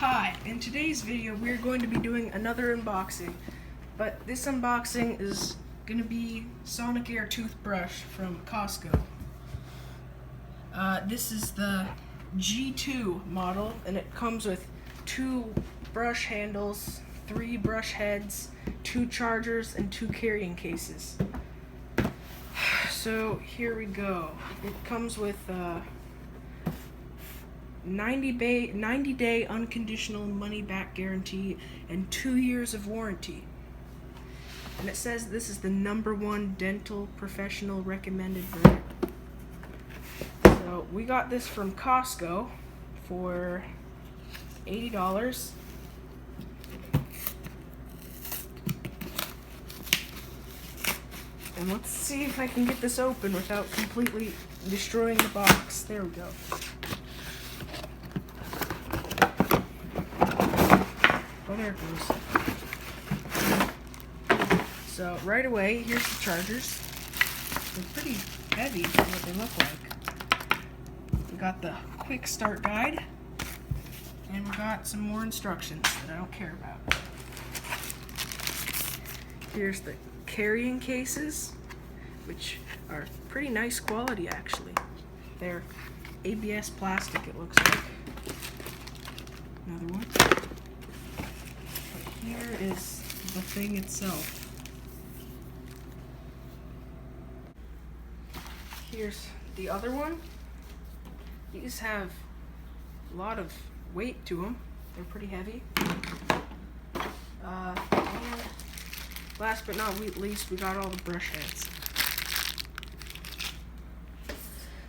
Hi, in today's video we're going to be doing another unboxing, but this unboxing is going to be Sonicare toothbrush from Costco. This is the G2 model, and it comes with 2 brush handles, 3 brush heads, 2 chargers, and 2 carrying cases. So here we go. It comes with 90-day unconditional money-back guarantee and 2 years of warranty. And it says this is the #1 dental professional recommended brand. So we got this from Costco for $80. And let's see if I can get this open without completely destroying the box. There we go. Oh, there it goes. So right away, here's the chargers. They're pretty heavy for what they look like. We got the quick start guide, and we got some more instructions that I don't care about. Here's the carrying cases, which are pretty nice quality actually. They're ABS plastic, it looks like. Another one. But here is the thing itself. Here's the other one. These have a lot of weight to them. They're pretty heavy. And last but not least, we got all the brush heads.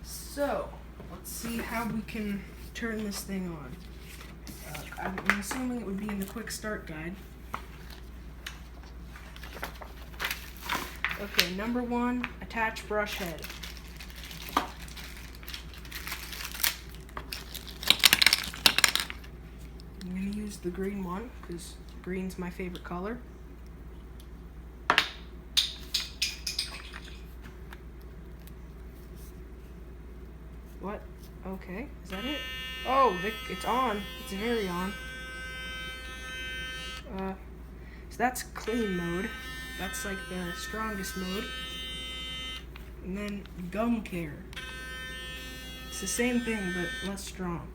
So, let's see how we can turn this thing on. I'm assuming it would be in the quick start guide. Okay, #1, attach brush head. I'm going to use the green one because green's my favorite color. What? Okay, is that it? Oh, it's on. It's very on. So that's clean mode. That's like the strongest mode. And then gum care. It's the same thing, but less strong.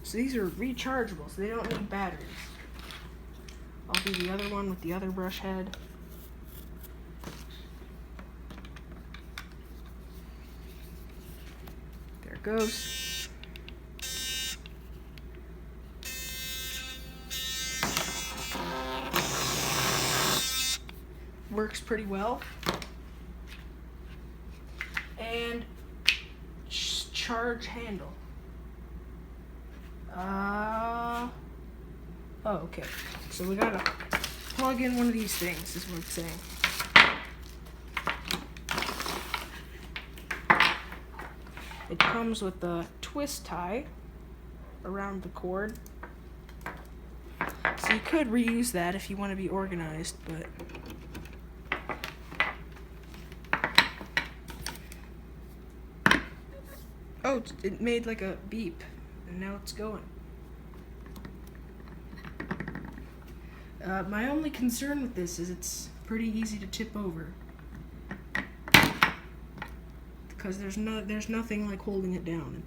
So these are rechargeable, so they don't need batteries. I'll do the other one with the other brush head. There it goes. Works pretty well. And charge handle. Oh, okay. So we gotta plug in one of these things, is what it's saying. It comes with a twist tie around the cord. So you could reuse that if you want to be organized, but oh, it made like a beep, and now it's going. My only concern with this is it's pretty easy to tip over, because there's nothing like holding it down.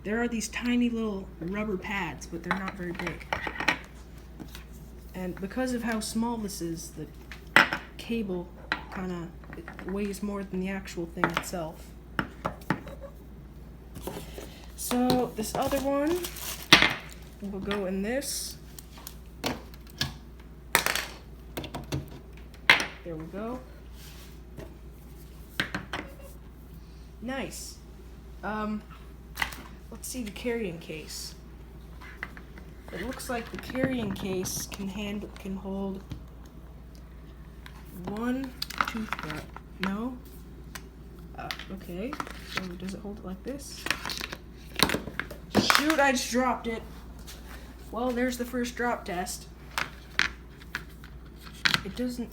There are these tiny little rubber pads, but they're not very big. And because of how small this is, the cable kind of weighs more than the actual thing itself. So this other one will go in this. There we go. Nice. Let's see the carrying case. It looks like the carrying case can hold 1 toothbrush. No? Okay. So does it hold it like this? Shoot, I just dropped it. Well, there's the first drop test.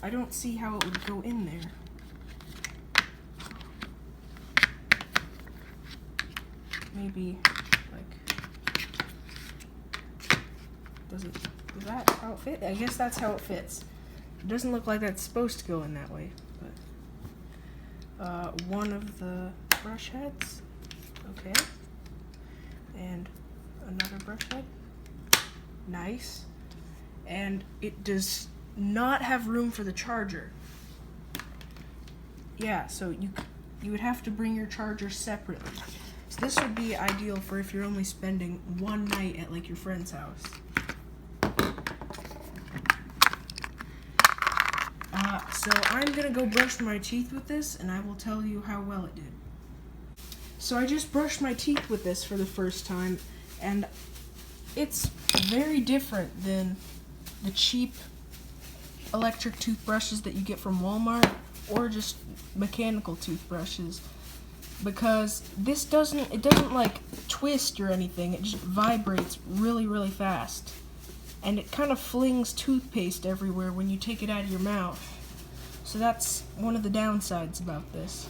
I don't see how it would go in there. maybe like, does that how it fit? I guess that's how it fits. It doesn't look like that's supposed to go in that way, but one of the brush heads, okay, and another brush head, nice, and it does not have room for the charger. Yeah, so you would have to bring your charger separately. So this would be ideal for if you're only spending one night at like your friend's house. So I'm gonna go brush my teeth with this, and I will tell you how well it did. So I just brushed my teeth with this for the first time, and it's very different than the cheap electric toothbrushes that you get from Walmart or just mechanical toothbrushes, because this doesn't like twist or anything. It just vibrates really, really fast, and it kind of flings toothpaste everywhere when you take it out of your mouth. So that's one of the downsides about this.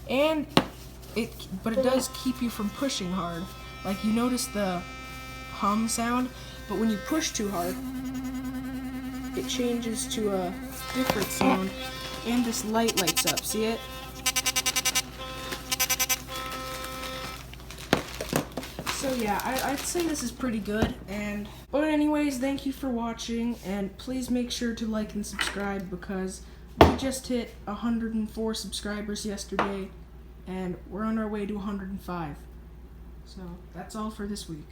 And but it does keep you from pushing hard. Like, you notice the hum sound, but when you push too hard, it changes to a different sound, and this light lights up. See it? So yeah, I'd say this is pretty good. But anyways, thank you for watching, and please make sure to like and subscribe, because we just hit 104 subscribers yesterday, and we're on our way to 105. So that's all for this week.